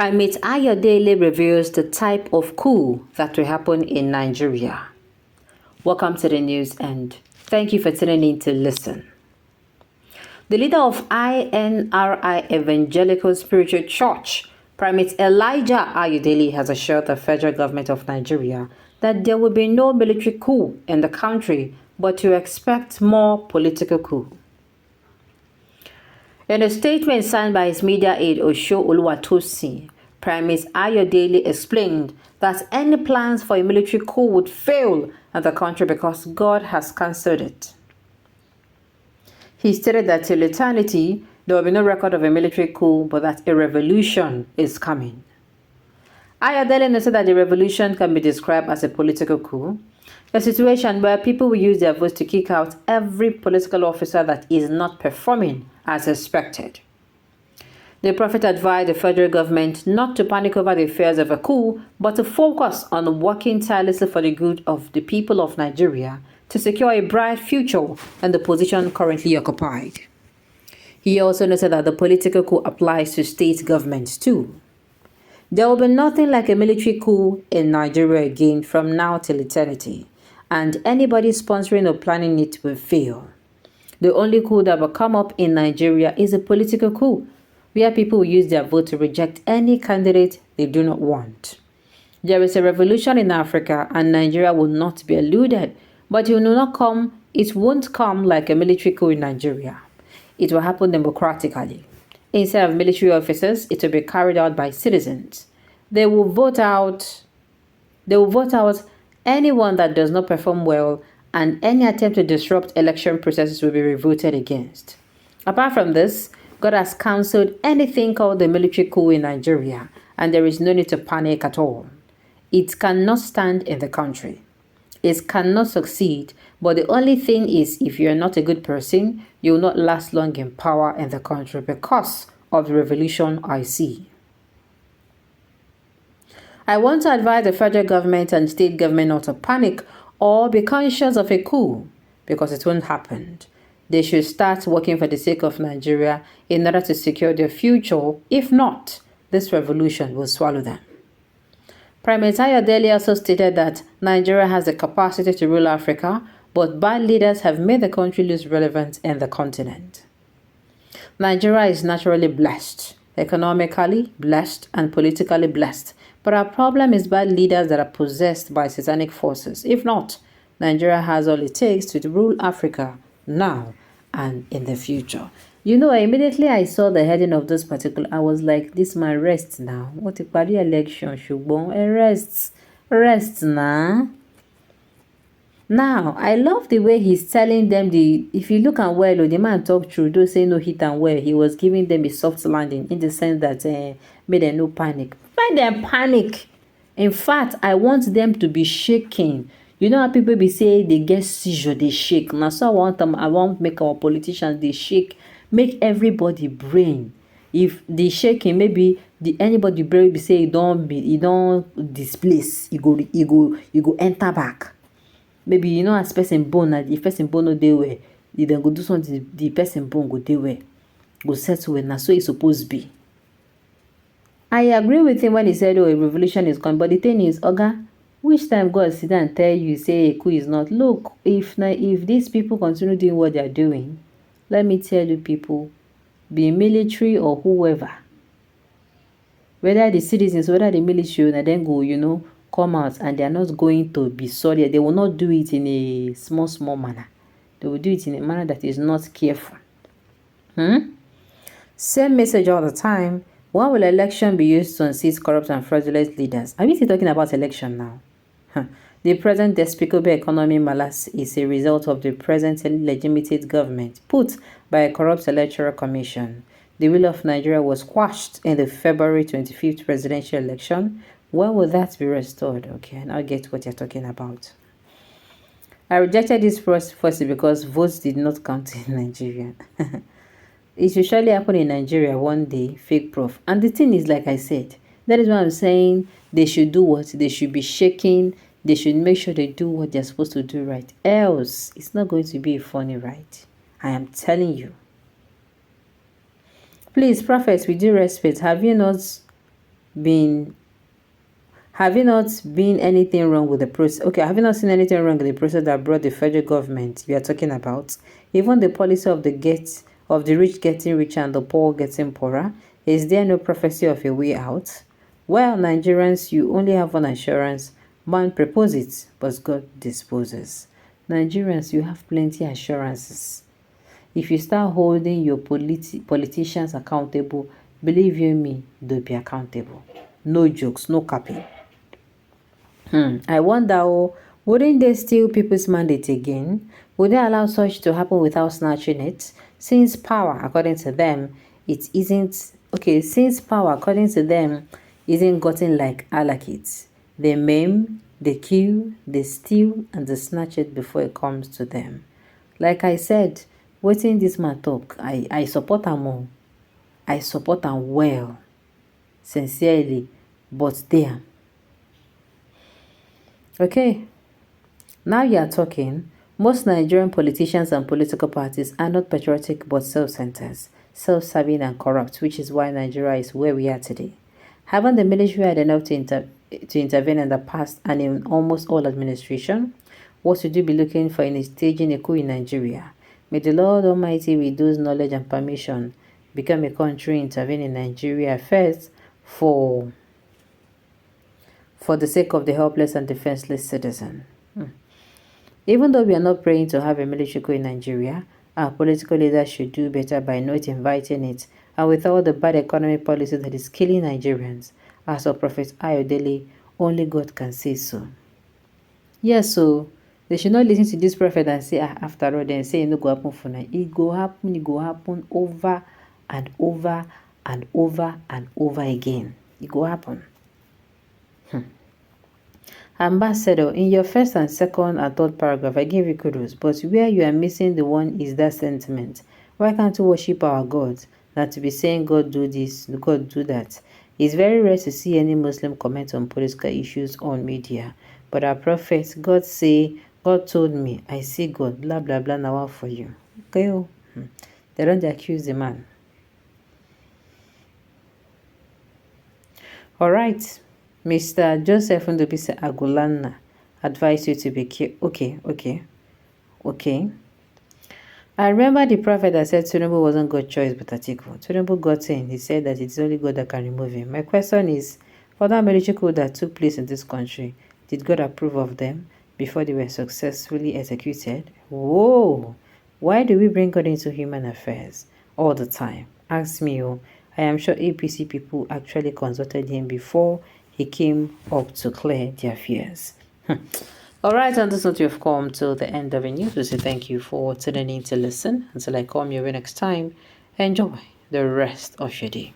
Primate Ayodele reveals the type of coup that will happen in Nigeria. Welcome to the news and thank you for tuning in to listen. The leader of INRI Evangelical Spiritual Church, Primate Elijah Ayodele, has assured the federal government of Nigeria that there will be no military coup in the country, but to expect more political coup. In a statement signed by his media aide Osho Oluwatosin, Primate Ayodele explained that any plans for a military coup would fail in the country because God has cancelled it. He stated that till eternity, there will be no record of a military coup, but that a revolution is coming. Ayodele said that the revolution can be described as a political coup, a situation where people will use their votes to kick out every political officer that is not performing as expected. The prophet advised the federal government not to panic over the affairs of a coup, but to focus on working tirelessly for the good of the people of Nigeria to secure a bright future in the position currently occupied. He also noted that the political coup applies to state governments too. There will be nothing like a military coup in Nigeria again from now till eternity, and anybody sponsoring or planning it will fail. The only coup that will come up in Nigeria is a political coup, where people will use their vote to reject any candidate they do not want. There is a revolution in Africa, and Nigeria will not be eluded, but it won't come like a military coup in Nigeria. It will happen democratically. Instead of military officers, it will be carried out by citizens. They will vote out anyone that does not perform well, and any attempt to disrupt election processes will be voted against. Apart from this, God has cancelled anything called the military coup in Nigeria, and there is no need to panic at all. It cannot stand in the country. It cannot succeed, but the only thing is, if you are not a good person, you will not last long in power in the country because of the revolution I see. I want to advise the federal government and state government not to panic or be conscious of a coup, because it won't happen. They should start working for the sake of Nigeria in order to secure their future. If not, this revolution will swallow them. Primate Ayodele also stated that Nigeria has the capacity to rule Africa, but bad leaders have made the country lose relevance in the continent. Nigeria is naturally blessed, economically blessed, and politically blessed, but our problem is bad leaders that are possessed by satanic forces. If not, Nigeria has all it takes to rule Africa now and in the future. You know, immediately I saw the heading of this particular, I was like, this man rests now. What a party election, Shubon? Rest now. Now, I love the way he's telling them if you look at well, the man talked through, those say no hit and well, he was giving them a soft landing in the sense that made them no panic. Make them panic. In fact, I want them to be shaking. You know how people be say they get seizure, they shake. Now, so I want make our politicians, they shake. Make everybody brain. If they shaking, maybe anybody brain be say you don't displace, you go enter back. Maybe as person born, if person born no dey well, you then go do something, the person born go dey well, go settle well. Now so it's supposed to be. I agree with him when he said, "Oh, a revolution is coming." But the thing is, Oga, which time God sit down and tell you say a coup is not? Look, if these people continue doing what they are doing, let me tell you, people, be military or whoever, whether the citizens, whether the military, and then go, come out, and they are not going to be sorry. They will not do it in a small manner. They will do it in a manner that is not careful. Same message all the time. When will election be used to unseat corrupt and fraudulent leaders? Are we still talking about election now? The present despicable economy malaise is a result of the present illegitimate government put by a corrupt electoral commission. The will of Nigeria was quashed in the February 25th presidential election. When will that be restored? Okay, and I get what you're talking about. I rejected this policy because votes did not count in Nigeria. It will surely happen in Nigeria one day, fake prof. And the thing is, like I said, that is why I'm saying they should do what? They should be shaking. They should make sure they do what they're supposed to do right. Else, it's not going to be a funny ride. I am telling you. Please, prophets, with due respect, have you not been have you not been anything wrong with the process? Okay, have you not seen anything wrong with the process that brought the federal government we are talking about? Even the policy of the rich getting richer and the poor getting poorer. Is there no prophecy of a way out? Well, Nigerians, you only have one assurance. Man proposes, but God disposes. Nigerians, you have plenty assurances. If you start holding your politicians accountable, believe you me, they'll be accountable. No jokes, no capping. I wonder, wouldn't they steal people's mandate again? Would they allow such to happen without snatching it? Since power, according to them, isn't gotten like allocates. They maim, they kill, they steal, and they snatch it before it comes to them. Like I said, waiting this man talk, I support them all. I support them well, sincerely, but damn. Okay, now you are talking. Most Nigerian politicians and political parties are not patriotic but self-centered, self-serving and corrupt, which is why Nigeria is where we are today. Haven't the military had enough to intervene in the past and in almost all administration? What would you be looking for in staging a coup in Nigeria? May the Lord Almighty, with those knowledge and permission, become a country intervene in Nigeria first for the sake of the helpless and defenseless citizen. Even though we are not praying to have a military coup in Nigeria, our political leaders should do better by not inviting it, and with all the bad economic policy that is killing Nigerians, as of Prophet Ayodele, only God can say so. Yes, so they should not listen to this prophet and say, after all, then say, no go happen for now. It go happen over and over and over and over again. It go happen. Ambassador, in your first and second and third paragraph, I give you kudos, but where you are missing the one is that sentiment. Why can't we worship our God? That to be saying God do this, God do that. It's very rare to see any Muslim comment on political issues on media. But our prophets, God say, God told me, I see God, blah, blah, blah, now for you. Okay, they don't accuse the man. All right. Mr. Joseph Ndobise Agulana advised you to be careful. Okay. I remember the prophet that said Tinubu wasn't God's choice but Atiku. Tinubu got in. He said that it's only God that can remove him. My question is, for that military coup that took place in this country, did God approve of them before they were successfully executed? Whoa! Why do we bring God into human affairs all the time? Ask me, I am sure APC people actually consulted him before he came up to clear their fears. All right, on this note, you've come to the end of the news. We say thank you for tuning in to listen. Until I come your way next time, enjoy the rest of your day.